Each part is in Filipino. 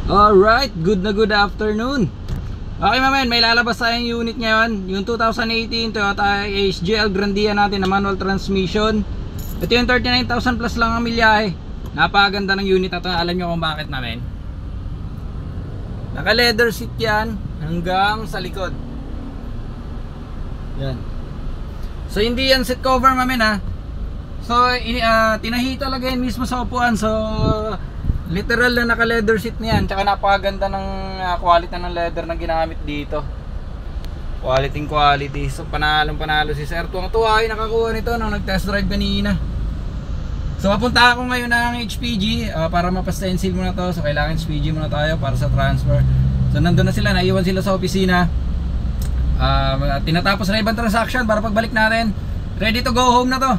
Alright, good afternoon. Okay mamen, may lalabas tayong unit ngayon. Yung 2018 Toyota HGL Grandia natin na manual transmission. Ito yung 39,000 plus lang ang milyahe. Napakaganda ng unit na ito. Alam nyo kung bakit namin. Naka leather seat yan hanggang sa likod. Yan. So hindi yan seat cover mamen ha. So tinahi talaga yan mismo sa upuan. So literal na naka leather seat niyan. Tsaka napakaganda ng quality ng leather na ginamit dito. Quality. So panalo si Sir. Tuwang-tuwa ay nakakuha nito nung nag-test drive kanina. So papunta ako ngayon ng HPG para mapa-stencil muna to. So kailangan HPG muna tayo para sa transfer. So nandun na sila, naiwan sila sa opisina. Tinatapos na ibang transaction para pagbalik natin. Ready to go home na to.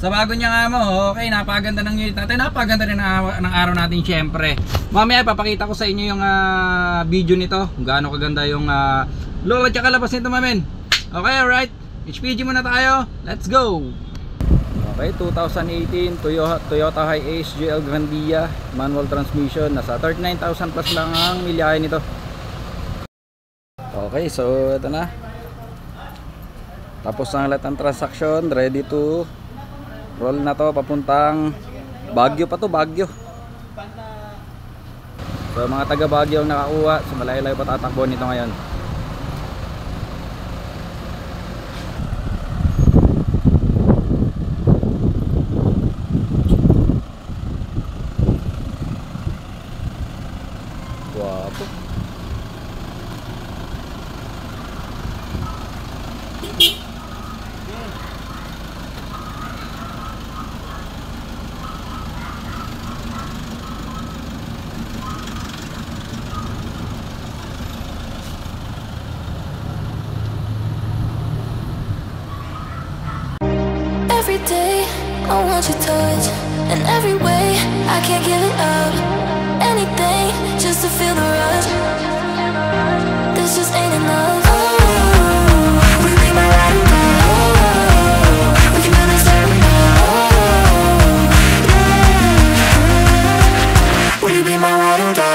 Sa bago niya nga mo, okay, napakaganda ng unit natin. Napakaganda rin ng araw natin syempre. Mamaya papakita ko sa inyo yung video nito, kung gaano kaganda yung loob at saka labas nito mamen. Okay, alright, HPG muna tayo. Let's go. Okay, 2018 Toyota Hiace HGL Grandia manual transmission. Nasa 39,000 plus lang ang milyahe nito. Okay, so ito na. Tapos na lahat ng transaction. Ready to roll na to, papuntang Baguio pa to, Baguio. So mga taga Baguio ang nakakuha, so malayo-layo pa tatakbo nito ngayon. Guwapo. Every day, I want your touch. In every way, I can't give it up. Anything, just to feel the rush. This just ain't enough. Oh, we be my ride and die. Oh, we can do this every night. Oh, yeah. Will you be my ride and die?